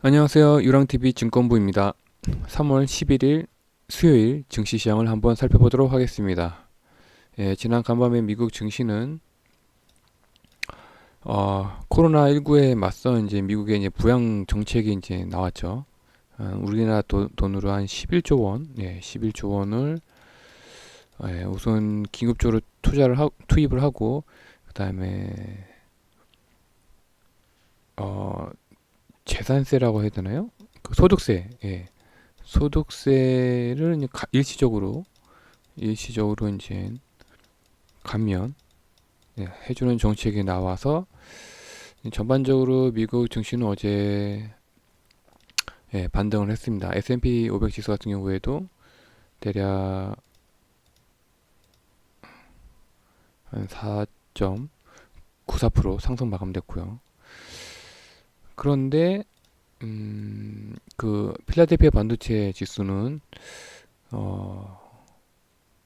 안녕하세요. 유랑TV 증권부입니다. 3월 11일 수요일 증시 시장을 한번 살펴보도록 하겠습니다. 예, 지난 간밤에 미국 증시는 코로나19에 맞서 이제 미국의 이제 부양 정책이 이제 나왔죠. 우리나라 돈으로 한 11조 원, 11조 원을 우선 긴급적으로 투입을 하고 그다음에 어, 재산세라고 해야 되나요? 그 소득세, 소득세를 이제 일시적으로 이제 감면 해주는 정책이 나와서 전반적으로 미국 증시는 어제 반등을 했습니다. S&P 500 지수 같은 경우에도 대략 한 4.94% 상승 마감됐고요. 그런데 그 필라델피아 반도체 지수는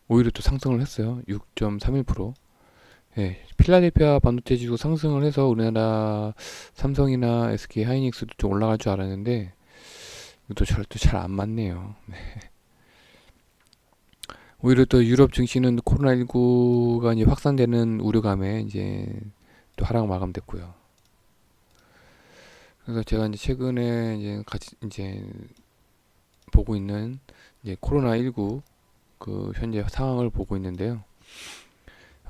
오히려 또 상승을 했어요. 6.31%. 필라델피아 반도체 지수 상승을 해서 우리나라 삼성이나 SK 하이닉스도 좀 올라갈 줄 알았는데 이것도 잘 안 맞네요. 네. 오히려 또 유럽 증시는 코로나19가 이제 확산되는 우려감에 이제 또 하락 마감됐고요. 그래서 제가 이제 최근에 이제 같이 이제 보고 있는 이제 코로나19 그 현재 상황을 보고 있는데요.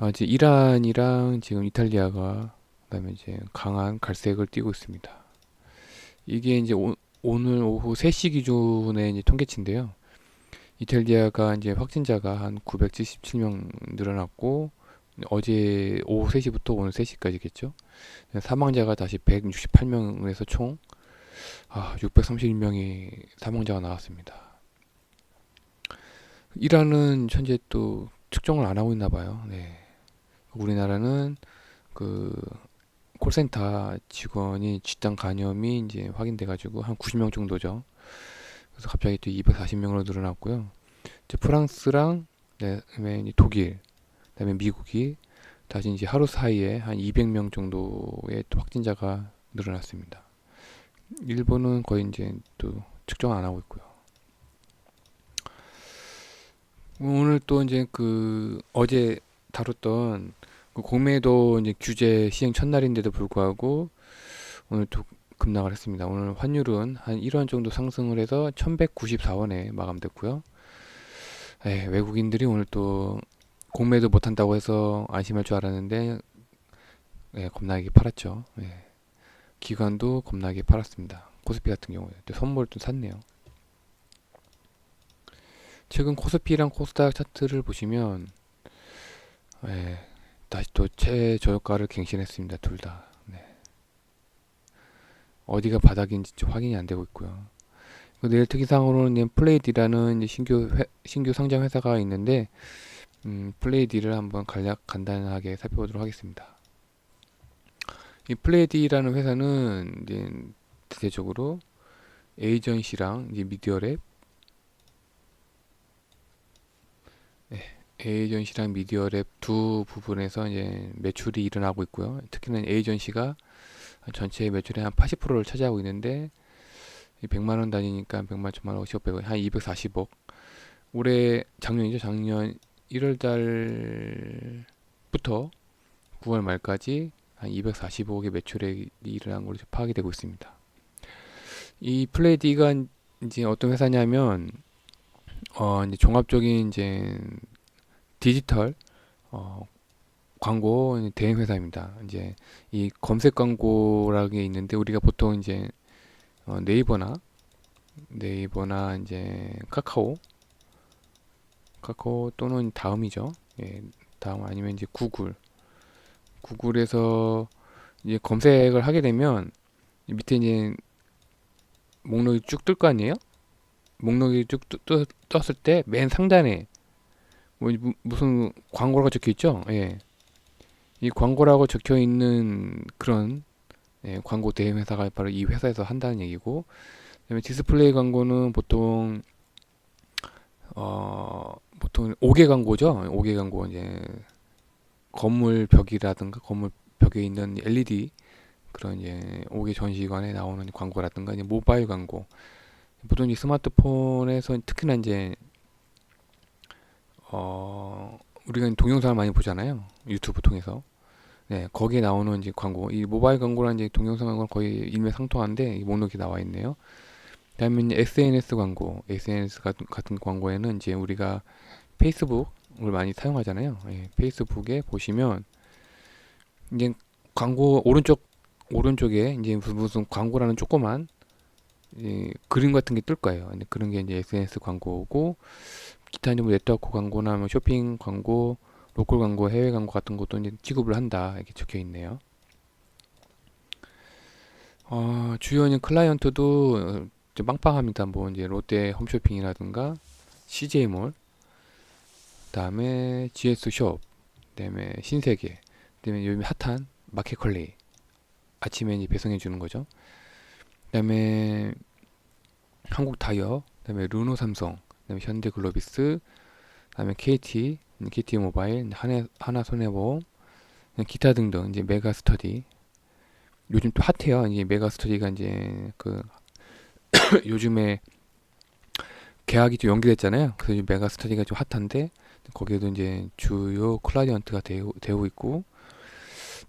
이제 이란이랑 지금 이탈리아가 그다음에 이제 강한 갈색을 띠고 있습니다. 이게 이제 오늘 오후 3시 기준의 이제 통계치인데요. 이탈리아가 이제 확진자가 한 977명 늘어났고 어제 오후 3시부터 오늘 3시까지겠죠. 사망자가 다시 168명에서 총 631명이 사망자가 나왔습니다. 이란은 현재 또 측정을 안 하고 있나 봐요. 네. 우리나라는 그 콜센터 직원이 집단 감염이 이제 확인돼가지고 한 90명 정도죠. 그래서 갑자기 또 240명으로 늘어났고요. 이제 프랑스랑 그다음에 이제 독일, 그다음에 미국이 다시 이제 하루 사이에 한 200명 정도의 또 확진자가 늘어났습니다. 일본은 거의 이제 또 측정 안 하고 있고요. 오늘 또 이제 그 어제 다뤘던 그 공매도 이제 규제 시행 첫날인데도 불구하고 오늘 또 급락을 했습니다. 오늘 환율은 한 1원 정도 상승을 해서 1194원에 마감됐고요. 외국인들이 오늘 또 공매도 못한다고 해서 안심할 줄 알았는데 겁나게 팔았죠. 기관도 겁나게 팔았습니다. 코스피 같은 경우에 또 선물 좀 샀네요. 최근 코스피랑 코스닥 차트를 보시면 다시 또 최저가를 갱신했습니다. 둘 다. 어디가 바닥인지 좀 확인이 안 되고 있고요. 내일 특이사항으로는 플레이디라는 이제 신규 상장 회사가 있는데 플레이디를 한번 간단하게 살펴보도록 하겠습니다. 이 플레이디라는 회사는 이제 대체적으로 에이전시랑 이제 미디어랩, 에이전시랑 미디어랩 두 부분에서 이제 매출이 일어나고 있고요. 특히나 에이전시가 전체 매출의 한 80%를 차지하고 있는데 100만 원 단위니까 100만, 1000만 원, 50억, 100억, 한 240억. 올해 작년이죠. 작년 1월 달부터 9월 말까지 한 245억의 매출액이 일어난 걸로 파악이 되고 있습니다. 이 플레이디가 이제 어떤 회사냐면 이제 종합적인 이제 디지털 광고 대행 회사입니다. 이제 이 검색 광고라는 게 있는데 우리가 보통 이제 네이버나 이제 카카오 또는 다음이죠. 다음 아니면 이제 구글에서 이제 검색을 하게 되면 밑에 이제 목록이 쭉 뜰 거 아니에요? 목록이 쭉 떴을 때 맨 상단에 뭐 무슨 광고가 적혀 있죠? 이 광고라고 적혀 있는 그런 광고 대행 회사가 바로 이 회사에서 한다는 얘기고, 그다음에 디스플레이 광고는 보통 5개 광고죠. 5개 광고 이제 건물 벽이라든가 건물 벽에 있는 LED 그런 이제 5개 전시관에 나오는 광고라든가 이제 모바일 광고, 보통 이 스마트폰에서 특히나 이제 우리가 동영상을 많이 보잖아요. 유튜브 통해서. 네, 거기에 나오는 이제 광고, 이 모바일 광고랑 이제 동영상 광고는 거의 일맥상통한데 이 목록이 나와 있네요. 그다음에 이제 SNS 광고, SNS 같은 광고에는 이제 우리가 페이스북을 많이 사용하잖아요. 예, 페이스북에 보시면 이제 광고 오른쪽에 이제 무슨 광고라는 조그만 그림 같은 게 뜰 거예요. 근데 그런 게 이제 SNS 광고고, 기타 이제 뭐 네트워크 광고나 뭐 쇼핑 광고, 로컬 광고, 해외 광고 같은 것도 이제 취급을 한다 이렇게 적혀 있네요. 주요 이제 클라이언트도 좀 빵빵합니다. 뭐 이제 롯데 홈쇼핑이라든가 CJ몰, 그다음에 GS숍, 그다음에 신세계, 그다음에 요즘 핫한 마켓컬리, 아침에 이제 배송해 주는 거죠. 그다음에 한국타이어, 그다음에 르노삼성, 그다음에 현대글로비스, 그다음에 KT모바일, 하나손해보험, 기타 등등 이제 메가스터디. 요즘 또 핫해요. 이제 메가스터디가 이제 그 요즘에 계약이 좀 연기됐잖아요. 그래서 메가스터디가 좀 핫한데 거기에도 이제 주요 클라이언트가 되고 있고,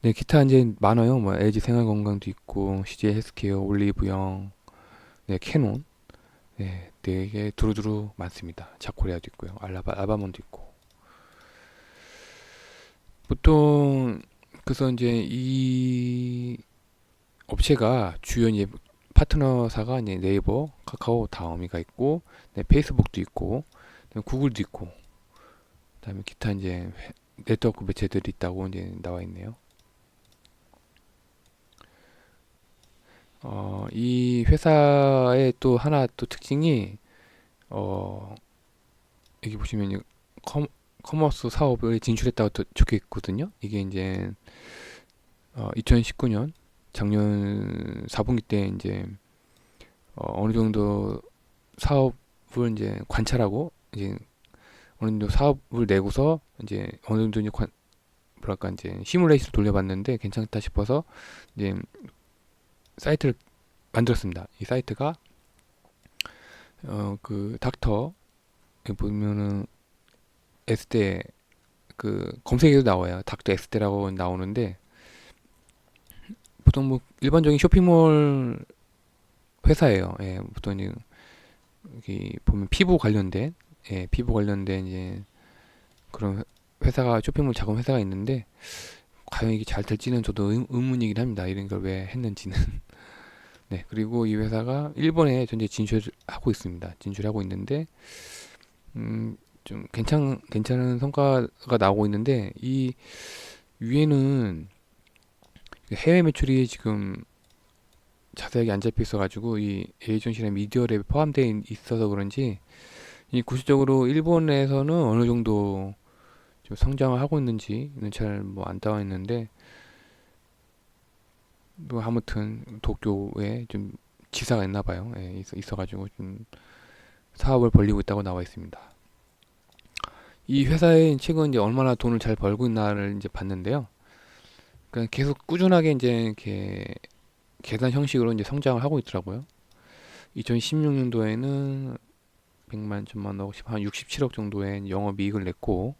네, 기타 이제 많아요. 뭐 LG 생활건강도 있고, CJ 헬스케어, 올리브영, 네, 캐논, 네, 되게 두루두루 많습니다. 자코리아도 있고요, 알바몬도 있고. 보통 그래서 이제 이 업체가 주요 이제 파트너사가 이제 네이버, 카카오, 다음이가 있고, 네, 페이스북도 있고, 그다음에 구글도 있고, 그다음에 기타 이제 네트워크 매체들이 있다고 이제 나와 있네요. 이 회사의 또 하나 또 특징이 어, 여기 보시면 커머스 사업을 진출했다고 또 적혀 있거든요. 이게 이제 2019년 작년 4분기 때 이제 어느 정도 사업을 이제 관찰하고 이제 어느 정도 사업을 내고서 이제 어느 정도 이제 뭐랄까 이제 시뮬레이션을 돌려봤는데 괜찮다 싶어서 이제 사이트를 만들었습니다. 이 사이트가 그 닥터 보면은 S대 그 검색에도 나와요. 닥터 S대라고 나오는데 보통 뭐 일반적인 쇼핑몰 회사예요. 예, 보통 이제 여기 보면 피부 관련된 이제 그런 회사가 쇼핑몰 자금 회사가 있는데 과연 이게 잘 될지는 저도 의문이긴 합니다. 이런 걸 왜 했는지는. 네, 그리고 이 회사가 일본에 현재 진출하고 있습니다. 진출하고 있는데 좀 괜찮은 성과가 나오고 있는데 이 위에는 해외 매출이 지금 자세하게 안 잡혀 있어가지고 이 에이전시나 미디어랩에 포함되어 있어서 그런지 이 구체적으로 일본에서는 어느 정도 좀 성장을 하고 있는지는 잘 뭐 안 나와 있는데 뭐 아무튼 도쿄에 좀 지사가 있나 봐요. 예, 있어가지고 좀 사업을 벌리고 있다고 나와 있습니다. 이 회사에 최근 이제 얼마나 돈을 잘 벌고 있나를 이제 봤는데요. 그러니까 계속 꾸준하게 이제 이렇게 계산 형식으로 이제 성장을 하고 있더라고요. 2016년도에는 100만 천만 원, 한 67억 정도의 영업이익을 냈고,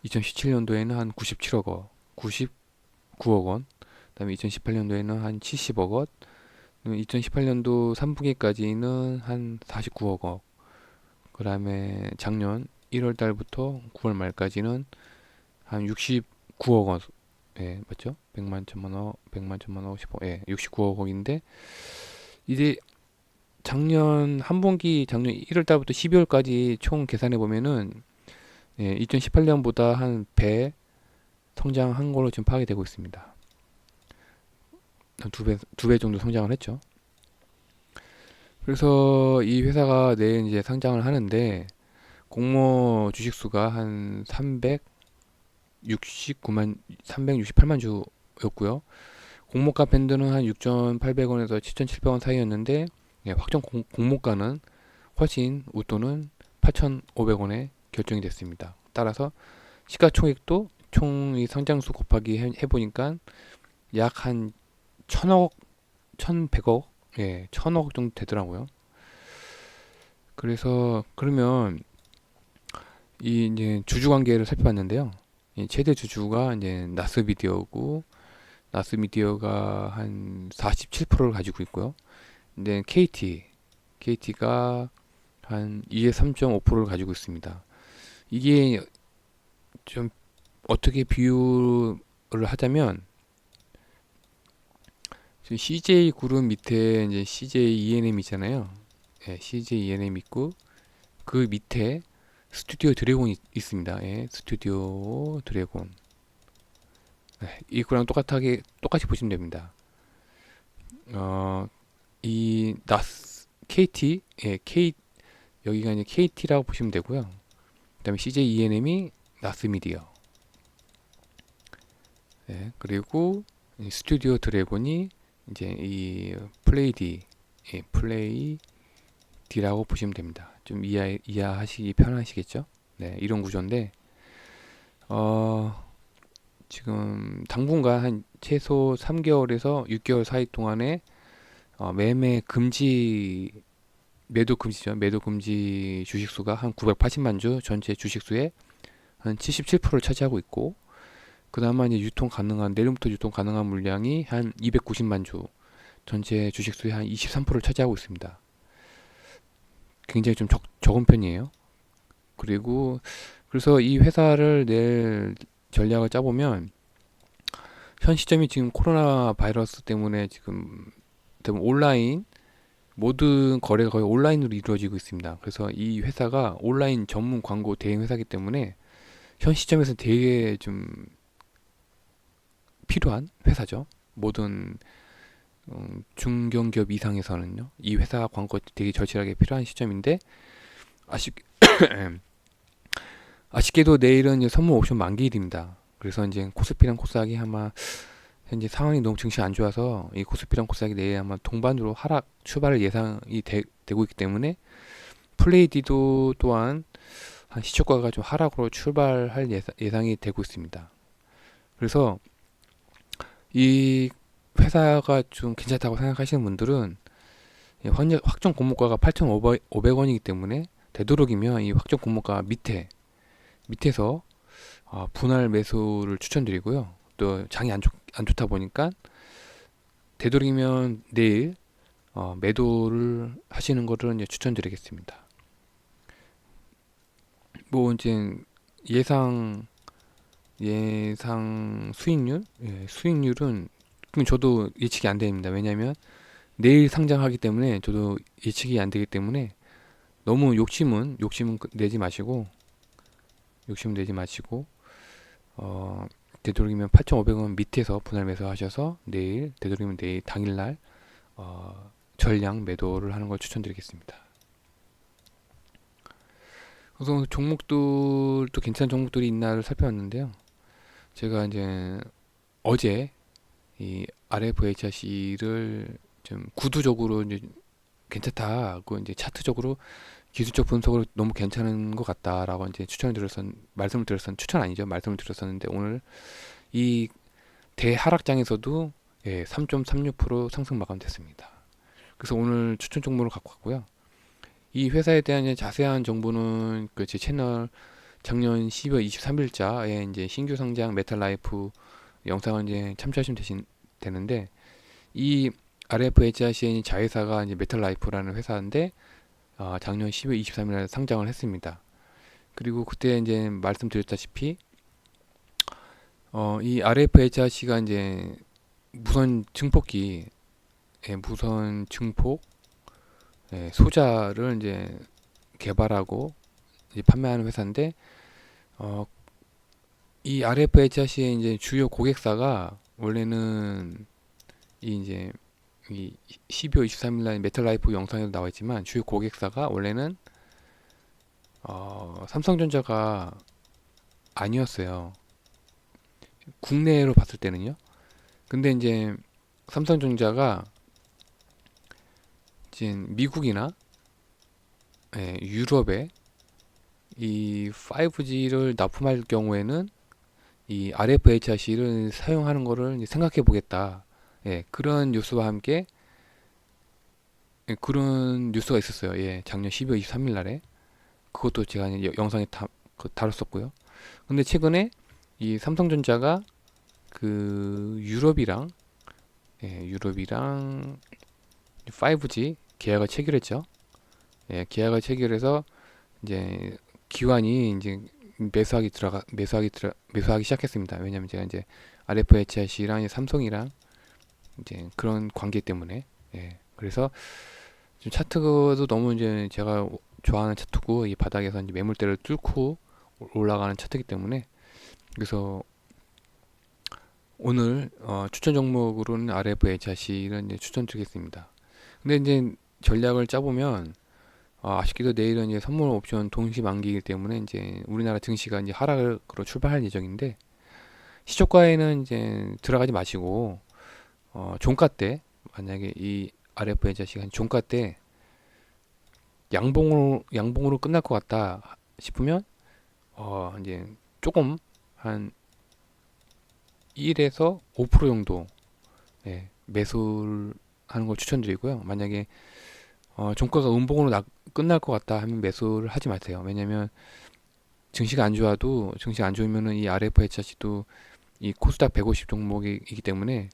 2017년도에는 한 97억 원, 99억 원, 그다음에 2018년도에는 한 70억 원, 2018년도 3분기까지는 한 49억 원, 그다음에 작년 1월 달부터 9월 말까지는 한 69억 원, 예, 맞죠? 100만 천만 원, 100만 천만 원, 50억, 예, 69억 원인데 이제 작년 1월 달부터 12월까지 총 계산해 보면은 예, 2018년보다 한 배 성장한 걸로 지금 파악이 되고 있습니다. 두 배 정도 성장을 했죠. 그래서 이 회사가 내일 이제 상장을 하는데 공모 주식수가 한 368만 주였고요. 공모가 밴드는 한 6,800원에서 7,700원 사이였는데 예, 확정 공모가는 훨씬 웃도는 8,500원에 결정이 됐습니다. 따라서 시가총액도 총 이 상장수 곱하기 해보니까 약 한 천억, 천백억, 예, 천억 정도 되더라고요. 그래서 그러면 이 이제 주주 관계를 살펴봤는데요. 이 최대 주주가 이제 나스미디어고, 나스미디어가 한 47%를 가지고 있고요. 근데 KT가 한 23.5%를 가지고 있습니다. 이게 좀 어떻게 비유를 하자면 CJ 그룹 밑에 이제 CJ ENM 있잖아요. 예, CJ ENM 있고 그 밑에 스튜디오 드래곤이 있습니다. 예, 스튜디오 드래곤. 예, 이거랑 똑같이 보시면 됩니다. 어, 이 나스 KT, 예, 여기가 이제 KT라고 보시면 되고요. 그다음에 CJ ENM이 나스미디어. 예, 그리고 이 스튜디오 드래곤이 이제 이 플레이디, 예, 플레이디라고 보시면 됩니다. 좀 이해하시기 편하시겠죠? 네, 이런 구조인데, 어, 지금 당분간 한 최소 3개월에서 6개월 사이 동안에 매매 금지, 매도 금지죠. 매도 금지 주식수가 한 980만 주, 전체 주식수의 한 77%를 차지하고 있고, 그나마 이제 내일부터 유통 가능한 물량이 한 290만 주, 전체 주식수의 한 23%를 차지하고 있습니다. 굉장히 좀 적은 편이에요. 그리고 그래서 이 회사를 낼 전략을 짜보면 현 시점이 지금 코로나 바이러스 때문에 지금 대부분 모든 거래가 거의 온라인으로 이루어지고 있습니다. 그래서 이 회사가 온라인 전문 광고 대행 회사이기 때문에 현 시점에서 되게 좀 필요한 회사죠. 모든 중견기업 이상에서는요. 이 회사 광고 되게 절실하게 필요한 시점인데 아쉽 아쉽게도 내일은 이제 선물 옵션 만기일입니다. 그래서 이제 코스피랑 코스닥이 아마 현재 상황이 너무 증시 안 좋아서 이 코스피랑 코스닥이 내일 아마 동반으로 하락 출발을 예상이 되고 있기 때문에 플레이디도 또한 한 시초가가 좀 하락으로 출발할 예상이 되고 있습니다. 그래서 이 회사가 좀 괜찮다고 생각하시는 분들은 확정 공모가가 8,500원이기 때문에 되도록이면 이 확정 공모가 밑에서 분할 매수를 추천드리고요. 또 장이 안 좋다 보니까 되도록이면 내일 매도를 하시는 거를 이제 추천드리겠습니다. 뭐 이제 예상 수익률, 예, 수익률은 그럼 저도 예측이 안 됩니다. 왜냐하면 내일 상장하기 때문에 저도 예측이 안 되기 때문에 너무 욕심은 내지 마시고 되도록이면 8,500원 밑에서 분할 매수하셔서 되도록이면 내일 당일날 전량 매도를 하는 걸 추천드리겠습니다. 그래서 종목들도 괜찮은 종목들이 있나를 살펴봤는데요. 제가 이제 어제 이 RFHRC를 좀 구두적으로 이제 괜찮다고 이제 차트적으로 기술적 분석으로 너무 괜찮은 것 같다라고 이제 추천 아니죠. 말씀을 드렸었는데 오늘 이 대하락장에서도 예, 3.36% 상승 마감됐습니다. 그래서 오늘 추천 종목을 갖고 왔고요. 이 회사에 대한 이제 자세한 정보는 그 제 채널 작년 12월 23일자에 이제 신규 상장 메탈라이프 영상을 이제 참조하시면 되는데 이 RFHRCN이 자회사가 이제 메탈라이프라는 회사인데 작년 12월 23일에 상장을 했습니다. 그리고 그때 이제 말씀드렸다시피 이 RFHRC가 이제 무선 증폭기, 무선 증폭 소자를 이제 개발하고 이제 판매하는 회사인데 이 RFHRC의 이제 주요 고객사가 원래는 이 12월 23일 날 메탈라이프 영상에도 나와 있지만 주요 고객사가 원래는 삼성전자가 아니었어요. 국내로 봤을 때는요. 근데 이제 삼성전자가 이제 미국이나 유럽에 이 5G를 납품할 경우에는 이 RFHRC를 사용하는 거를 이제 생각해 보겠다. 예, 그런 뉴스와 함께 예, 그런 뉴스가 있었어요. 예, 작년 12월 23일 날에 그것도 제가 이제 영상에 다뤘었고요. 근데 최근에 이 삼성전자가 그 유럽이랑 5G 계약을 체결했죠. 예, 계약을 체결해서 이제 기관이 이제 매수하기 시작했습니다. 왜냐면 제가 이제 RFHRC랑 삼성이랑 이제 그런 관계 때문에 예, 그래서 지금 차트도 너무 이제 제가 좋아하는 차트고 이 바닥에서 이제 매물대를 뚫고 올라가는 차트이기 때문에 그래서 오늘 추천 종목으로는 RFHRC를 이제 추천드리겠습니다. 근데 이제 전략을 짜보면 아쉽게도 내일은 이제 선물 옵션 동시 만기이기 때문에 이제 우리나라 증시가 이제 하락으로 출발할 예정인데 시초가에는 이제 들어가지 마시고 종가 때 만약에 이 RFHRC가 종가 때 양봉으로 끝날 것 같다 싶으면 이제 조금 한 1에서 5% 정도 예, 매수를 하는 걸 추천드리고요. 만약에 종가가 끝날 것 같다 하면 매수를 하지 마세요. 왜냐면 증시가 안 좋으면은 이 RFHRC도 이 코스닥 150 종목이기 때문에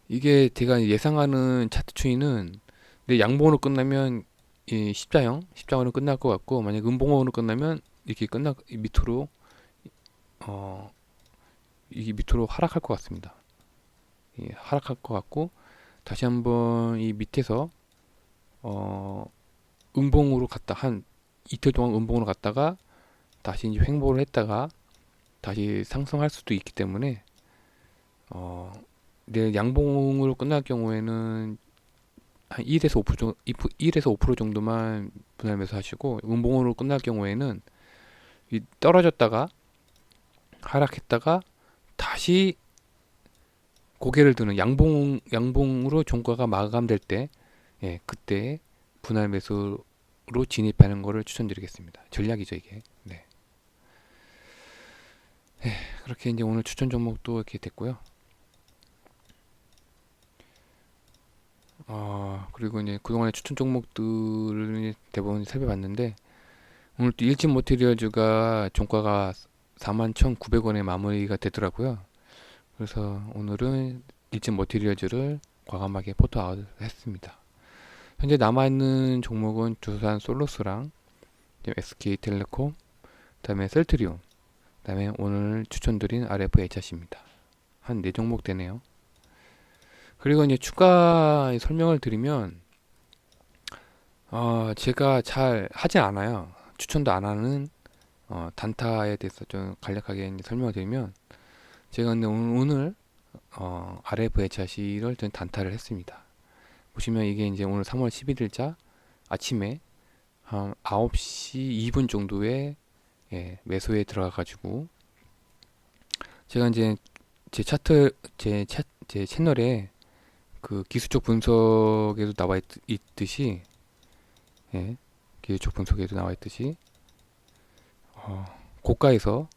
이게 제가 예상하는 차트 추이는 내 양봉으로 끝나면 이 십자형으로 끝날 것 같고 만약 음봉으로 끝나면 이렇게 밑으로 어 이게 밑으로 하락할 것 같습니다. 예, 하락할 것 같고 다시 한번 이 밑에서 어 음봉으로 갔다 한 이틀 동안 음봉으로 갔다가 다시 이제 횡보를 했다가 다시 상승할 수도 있기 때문에 내일 양봉으로 끝날 경우에는 한 1에서 5% 정도만 분할 매수하시고 음봉으로 끝날 경우에는 이 떨어졌다가 하락했다가 다시 고개를 드는 양봉으로 종가가 마감될 때 예, 그때 분할 매수로 진입하는 것을 추천드리겠습니다. 전략이죠, 이게. 네. 그렇게 이제 오늘 추천 종목도 이렇게 됐고요. 그리고 이제 그동안의 추천 종목들을 대부분 살펴봤는데 오늘 또 일진 모티리얼즈가 종가가 41,900원에 마무리가 되더라고요. 그래서 오늘은 일진 모티리얼즈를 과감하게 포토아웃 했습니다. 현재 남아있는 종목은 두산 솔루스랑 SK텔레콤, 그다음에 셀트리온, 그다음에 오늘 추천드린 RFHRC입니다. 한 4종목 되네요. 그리고 이제 추가 설명을 드리면 제가 잘 하진 않아요. 추천도 안 하는 단타에 대해서 좀 간략하게 이제 설명을 드리면 제가 근데 오늘 RFHRC를 좀 단타를 했습니다. 보시면 이게 이제 오늘 3월 11일자 아침에 한 9시 2분 정도에 예, 매수에 들어가 가지고 제가 이제 제 채널에 그 기술적 분석에도 있듯이 예, 기술적 분석에도 나와 있듯이 고가에서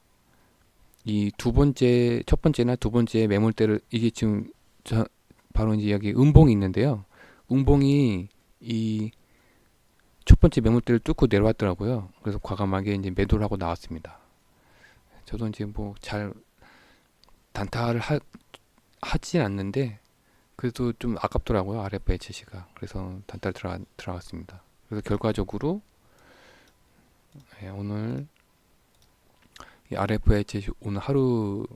이 첫 번째나 두 번째 매물대를 이게 지금 바로 이제 여기 음봉이 있는데요. 음봉이 이 첫 번째 매물대를 뚫고 내려왔더라고요. 그래서 과감하게 이제 매도를 하고 나왔습니다. 저도 이제 뭐 잘 단타를 하진 않는데 그래도 좀 아깝더라고요. RFHC가. 그래서 단타를 들어갔습니다. 그래서 결과적으로 예, 오늘 이 RFHC 오늘 하루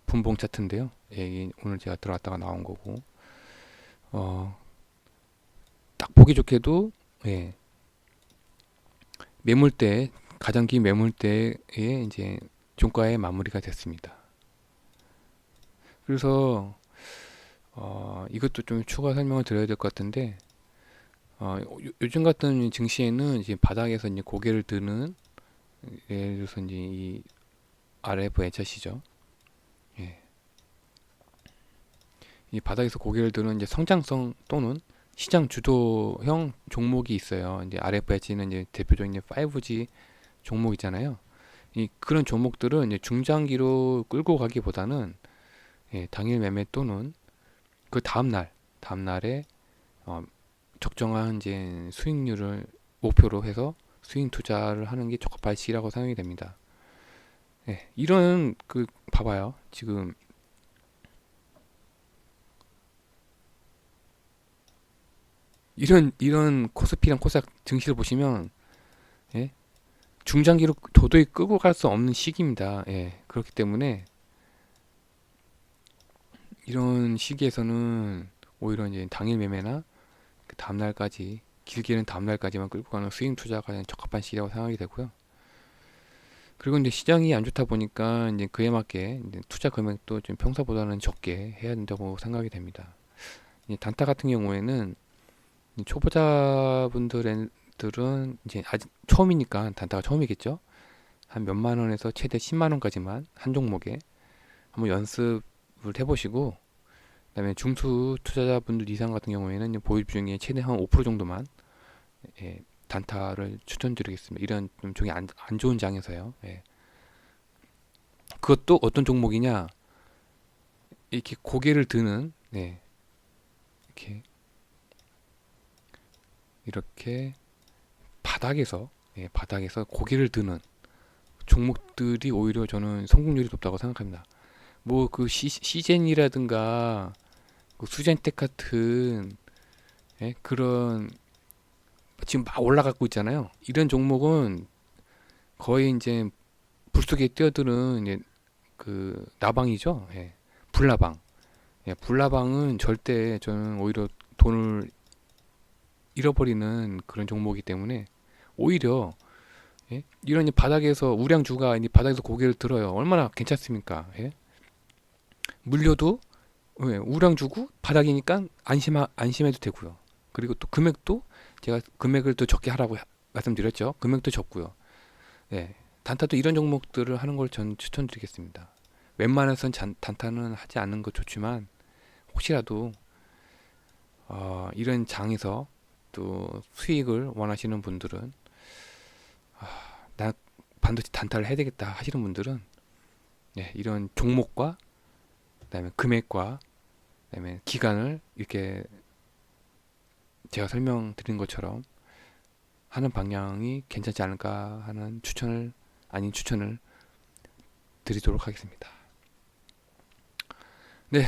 분봉 차트인데요. 예, 오늘 제가 들어갔다가 나온 거고 딱 보기 좋게도 예, 매물대 가장 긴 매물대에 이제 종가에 마무리가 됐습니다. 그래서 이것도 좀 추가 설명을 드려야 될 것 같은데 요즘 같은 증시에는 이제 바닥에서 이제 고개를 드는 예를 들어서 이제 이 RFHRC죠. 예. 이 바닥에서 고개를 드는 이제 성장성 또는 시장 주도형 종목이 있어요. 이제 RFH는 이제 대표적인 5G 종목이잖아요. 이 그런 종목들은 이제 중장기로 끌고 가기보다는 당일 매매 또는 그 다음날에 어, 적정한 이제 수익률을 목표로 해서 스윙 투자를 하는 게 적합한 시기라고 생각이 됩니다. 이런 그 봐봐요. 지금 이런 코스피랑 코스닥 증시를 보시면 예? 중장기로 도저히 끌고 갈 수 없는 시기입니다. 그렇기 때문에 이런 시기에서는 오히려 이제 당일 매매나 그 다음날까지 길게는 다음날까지만 끌고 가는 스윙 투자가 가장 적합한 시기라고 생각이 되고요. 그리고 이제 시장이 안 좋다 보니까 이제 그에 맞게 이제 투자 금액도 좀 평소보다는 적게 해야 된다고 생각이 됩니다. 이제 단타 같은 경우에는 초보자분들은 이제 아직 처음이니까 단타가 처음이겠죠. 한 몇만 원에서 최대 10만 원까지만 한 종목에 한번 연습을 해보시고, 그다음에 중투 투자자분들 이상 같은 경우에는 보유 중에 최대 한 5% 정도만 단타를 추천드리겠습니다. 이런 좀 종이 안 좋은 장에서요. 그것도 어떤 종목이냐? 이렇게 고개를 드는 이렇게 이렇게 바닥에서 고개를 드는 종목들이 오히려 저는 성공률이 높다고 생각합니다. 뭐 그 시젠이라든가 그 수젠텍 같은 그런 지금 막 올라가고 있잖아요. 이런 종목은 거의 이제 불 속에 뛰어드는 그 나방이죠. 불나방. 불나방은 절대 저는 오히려 돈을 잃어버리는 그런 종목이기 때문에 오히려 이런 바닥에서 우량주가 바닥에서 고개를 들어요. 얼마나 괜찮습니까? 물려도 우량주고 바닥이니까 안심해도 되고요. 그리고 또 금액도 제가 금액을 또 적게 하라고 말씀드렸죠. 금액도 적고요. 단타도 이런 종목들을 하는 걸 전 추천드리겠습니다. 웬만해선 단타는 하지 않는 거 좋지만 혹시라도 이런 장에서 또 수익을 원하시는 분들은 나 반드시 단타를 해야 되겠다 하시는 분들은 이런 종목과 그다음에 금액과 그다음에 기간을 이렇게 제가 설명드린 것처럼 하는 방향이 괜찮지 않을까 하는 추천을 드리도록 하겠습니다.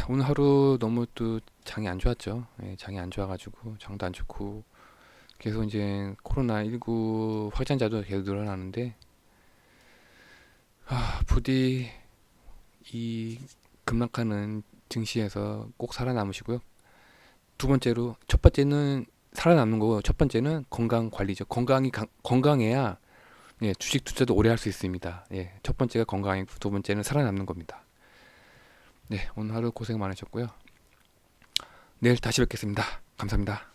오늘 하루 너무 또 장이 안 좋았죠. 장이 안 좋아가지고 장도 안 좋고 계속 이제 코로나19 확진자도 계속 늘어나는데 부디 이 급락하는 증시에서 꼭 살아남으시고요. 두 번째로 첫 번째는 살아남는 거고 첫 번째는 건강 관리죠. 건강해야 주식 투자도 오래 할 수 있습니다. 첫 번째가 건강이고 두 번째는 살아남는 겁니다. 오늘 하루 고생 많으셨고요. 내일 다시 뵙겠습니다. 감사합니다.